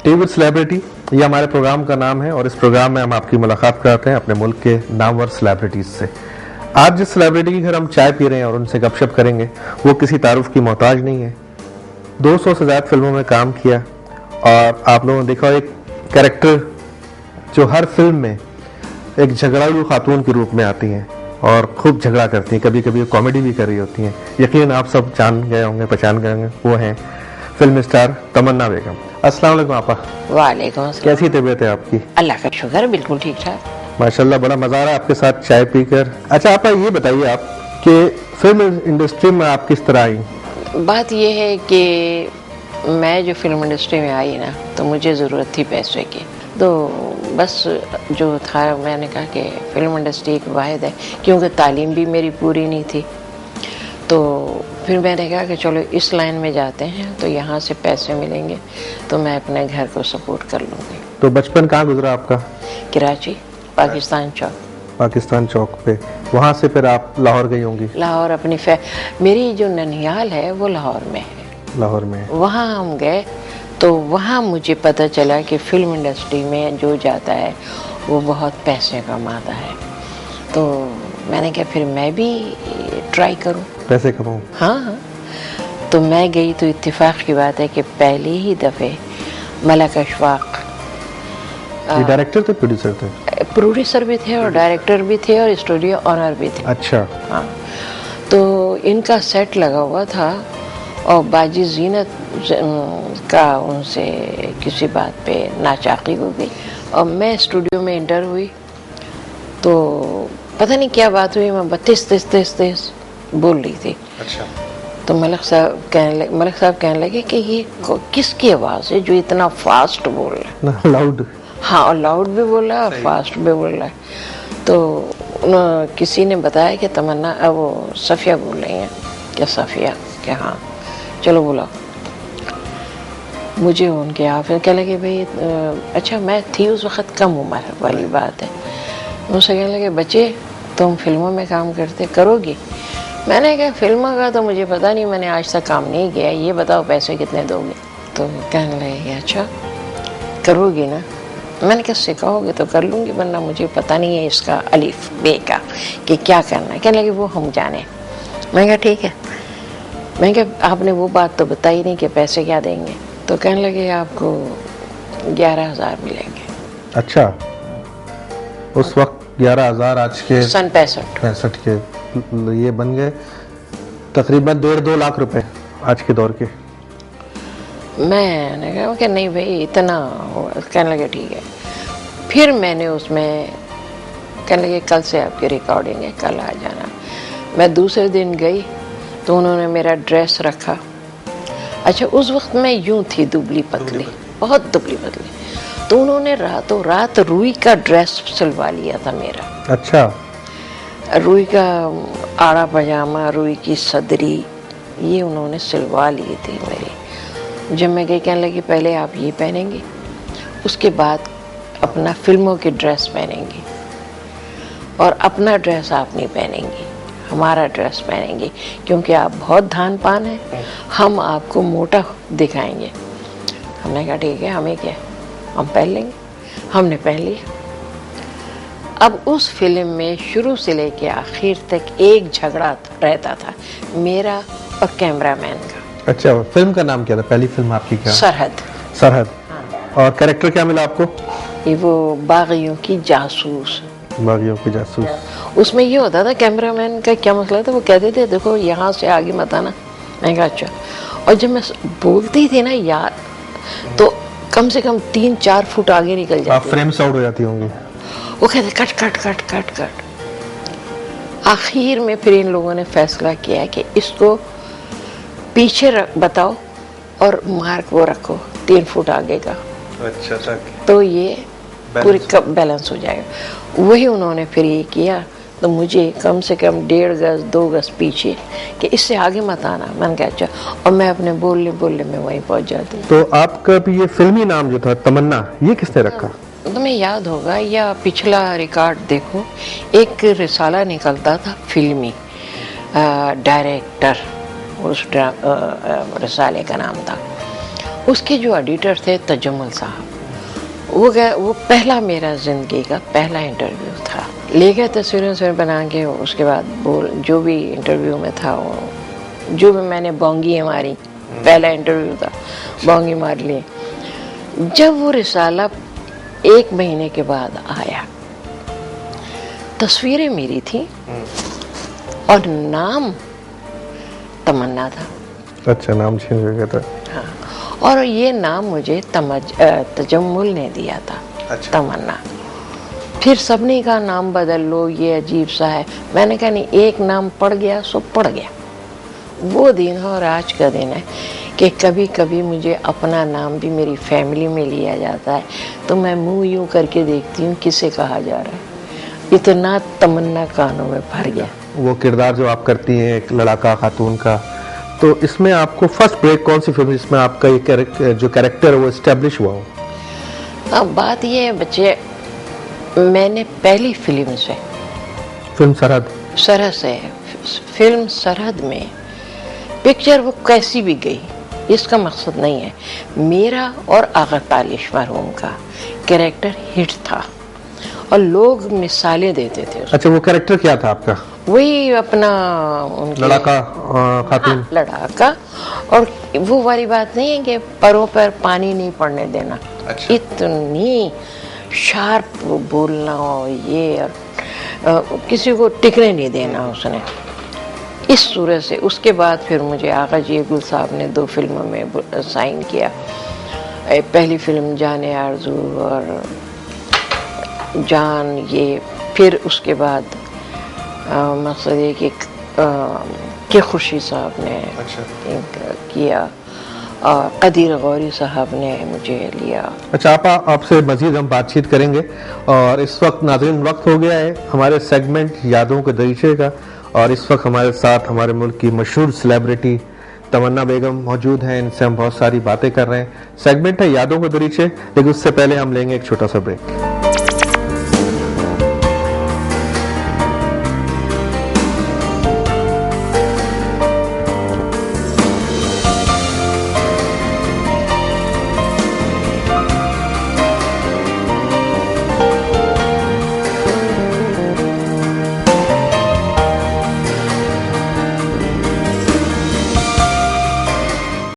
T with celebrity, ये हमारे programme का नाम है और इस प्रोग्राम में हम आपकी मुलाकात कराते हैं अपने मुल्क के नामवर सेलिब्रिटीज से। आज जिस सेलिब्रिटी के घर हम चाय पी रहे हैं और उनसे गपशप करेंगे वो किसी तारुफ की मोहताज नहीं है। 200 से ज़्यादा फिल्मों में काम किया और आप लोगों ने देखा एक कैरेक्टर जो हर फिल्म में एक झगड़ालू खातून के रूप में आती हैं और खूब झगड़ा करती हैं, कभी कभी कॉमेडी भी कर रही होती हैं। यकीन आप सब जान गए होंगे, पहचान गए होंगे, वो हैं फिल्म स्टार तमन्ना बेगम। अस्सलाम वालेकुम आपा। वालेकुम अस्सलाम। कैसी तबीयत है आपकी? अल्लाह का शुक्र, बिल्कुल ठीक ठाक। माशाल्लाह, बड़ा मजा आ रहा है आपके साथ चाय पीकर। अच्छा आपा, ये बताइए आप कि फिल्म इंडस्ट्री में आप किस तरह आई? बात यह है कि मैं जो फिल्म इंडस्ट्री में आई ना, तो मुझे ज़रूरत थी पैसे की, तो बस जो था मैंने कहा कि फिल्म इंडस्ट्री एक वाहिद है, क्योंकि तालीम भी मेरी पूरी नहीं थी। तो फिर मैंने कहा कि चलो इस लाइन में जाते हैं, तो यहाँ से पैसे मिलेंगे तो मैं अपने घर को सपोर्ट कर लूँगी। तो बचपन कहाँ गुजरा आपका? कराची, पाकिस्तान चौक। पाकिस्तान चौक पे, वहाँ से फिर आप लाहौर गई होंगी? लाहौर अपनी मेरी जो ननिहाल है वो लाहौर में है। लाहौर में? वहाँ हम गए तो वहाँ मुझे पता चला कि फिल्म इंडस्ट्री में जो जाता है वो बहुत पैसे कमाता है। तो मैंने कहा फिर मैं भी ट्राई करूँ, पैसे कमाऊँ। हाँ। तो मैं गई तो इत्तेफाक की बात है कि पहले ही दफ़े मलक अशफाक डायरेक्टर थे, प्रोड्यूसर थे? प्रोड्यूसर भी थे और डायरेक्टर भी थे और स्टूडियो ऑनर भी थे। अच्छा। हाँ, तो इनका सेट लगा हुआ था और बाजी जीनत का उनसे किसी बात पे नाचाकी हो गई और मैं स्टूडियो में इंटर हुई। तो पता नहीं क्या बात हुई, मैं 32 बोल रही थी। अच्छा। तो मलक साहब कहने लगे कि ये किसकी आवाज़ है जो इतना फास्ट बोल रहा है? लाउड। हाँ, और लाउड भी बोल रहा है और फास्ट भी बोल रहा है। तो किसी ने बताया कि तमन्ना वो सफ़िया बोल रही हैं। क्या सफ़िया? क्या? हाँ, चलो बुलाओ। मुझे उनके आप कहने लगे भाई अच्छा, मैं थी उस वक़्त कम उम्र वाली बात है। मुझसे कहने लगे बच्चे तुम फिल्मों में काम करोगी? मैंने कहा फिल्मों का तो मुझे पता नहीं, मैंने आज तक काम नहीं किया, ये बताओ पैसे कितने दोगे? तो कहने लगे अच्छा करोगी ना? मैंने कहा सिखाओगे तो कर लूँगी, वरना मुझे पता नहीं है इसका अलिफ बे का कि क्या करना है। कहने लगे वो हम जाने। मैं कहा ठीक है। मैं कहा आपने वो बात तो बताई नहीं कि पैसे क्या देंगे? तो कहने लगे आपको 11,000 मिलेंगे। अच्छा, उस वक्त 11,000 आज के सन 65 के ये बन गए तकरीबन 1.5-2 लाख रुपए आज के दौर के। मैंने कहा कि नहीं भाई इतना। कहने लगे ठीक है। फिर मैंने उसमें कहने लगे कल से आपकी रिकॉर्डिंग है, कल आ जाना। मैं दूसरे दिन गई तो उन्होंने मेरा ड्रेस रखा। अच्छा, उस वक्त मैं यूं थी दुबली पतली, बहुत दुबली पतली, तो उन्होंने रातों रात रुई का ड्रेस सिलवा लिया था मेरा। अच्छा। रुई का आड़ा पजामा, रुई की सदरी, ये उन्होंने सिलवा ली थी मेरी। जब मैं गई कहने लगी पहले आप ये पहनेंगी, उसके बाद अपना फिल्मों की ड्रेस पहनेंगी और अपना ड्रेस आप नहीं पहनेंगी, हमारा ड्रेस पहनेंगे, क्योंकि आप बहुत धान पान है, हम आपको मोटा दिखाएंगे। हमने कहा ठीक है, हमें क्या, हम पहन लेंगे। हमने पहन लिया। अब उस फिल्म में शुरू से लेके आखिर तक एक झगड़ा रहता था मेरा और कैमरामैन का। अच्छा, फिल्म का नाम क्या था? पहली फिल्म आपकी क्या? सरहद। सरहद। हाँ। और कैरेक्टर क्या मिला आपको? ये वो बागियों की जासूस। बागियों की जासूस। उसमें ये होता था, कैमरामैन का क्या मसला था, वो कहते थे देखो यहाँ से आगे मत आना। मैं कहा अच्छा। और जब मैं बोलती थी ना यार, तो कम से कम 3-4 फुट आगे निकल जाती। आप फ्रेम से आउट हो जाती होंगी। वो कहते cut cut cut cut cut. आखिर में फिर इन लोगों ने फैसला किया कि इसको पीछे बताओ और मार्क वो रखो 3 फुट आगे का। अच्छा, तो ये पूरी कब बैलेंस हो जाएगा। वही उन्होंने फिर ये किया। तो मुझे कम से कम 1.5 गज 2 गज पीछे कि इससे आगे मत आना। मैंने कहा अच्छा, और मैं अपने बोलने में वहीं पहुंच जाती। तो आपका भी ये फिल्मी नाम जो था तमन्ना, ये किसने रखा? तुम्हें याद होगा या पिछला रिकॉर्ड देखो, एक रिसाला निकलता था फिल्मी डायरेक्टर, उस रिसाले का नाम था, उसके जो एडिटर थे तजम्मुल साहब, वो पहला मेरा ज़िंदगी का पहला इंटरव्यू था। ले गए तस्वीरें बना के, उसके बाद जो भी इंटरव्यू में था वो जो भी मैंने बोंगी मारी, पहला इंटरव्यू था, बोंगी मार ली। जब वो रिसाला 1 महीने के बाद आया, तस्वीरें मेरी थी और नाम तमन्ना था। अच्छा, नाम चेंज हो गया था। हाँ, और ये नाम मुझे तजम्मुल ने दिया था। अच्छा। तमन्ना। फिर सबने कहा नाम बदल लो, ये अजीब सा है। मैंने कहा नहीं, एक नाम पड़ गया सो पड़ गया। वो दिन और आज का दिन है कि कभी कभी मुझे अपना नाम भी मेरी फैमिली में लिया जाता है तो मैं मुंह यूं करके देखती हूँ किसे कहा जा रहा है। इतना तमन्ना कानों में भर गया। वो किरदार जो आप करती हैं एक लड़ाका खातून का, तो इसमें आपको फर्स्ट ब्रेक कौन सी फिल्म जिसमें आपका ये जो कैरेक्टर है वो एस्टेब्लिश हुआ हो? अब बात ये है बच्चे, मैंने पहली फिल्म से, फिल्म सरहद से, फिल्म सरहद में पिक्चर वो कैसी भी गई, इसका मकसद नहीं है। मेरा और आगा तालिश मरहूम का कैरेक्टर हिट था और लोग मिसालें देते थे उसको। अच्छा, वो कैरेक्टर क्या था आपका? वही अपना लड़ाका खातून। हाँ, लड़ाका। और वो वाली बात नहीं है कि परों पर पानी नहीं पड़ने देना। अच्छा। इतनी शार्प बोलना और ये और किसी को टिकने नहीं देना उसने, इस सूरत से। उसके बाद फिर मुझे आगा जी गुल साहब ने 2 फिल्मों में साइन किया। पहली फिल्म जाने आरज़ू और जान, ये फिर उसके बाद मकसद ये कि खुर्शीद साहब ने किया और कदीर गौरी साहब ने मुझे लिया। अच्छा, आपसे मजीद हम बातचीत करेंगे और इस वक्त नाज़रीन वक्त हो गया है हमारे सेगमेंट यादों के दरीचे का, और इस वक्त हमारे साथ हमारे मुल्क की मशहूर सेलिब्रिटी तमन्ना बेगम मौजूद हैं। इनसे हम बहुत सारी बातें कर रहे हैं। सेगमेंट है यादों के दरीचे, लेकिन उससे पहले हम लेंगे एक छोटा सा ब्रेक।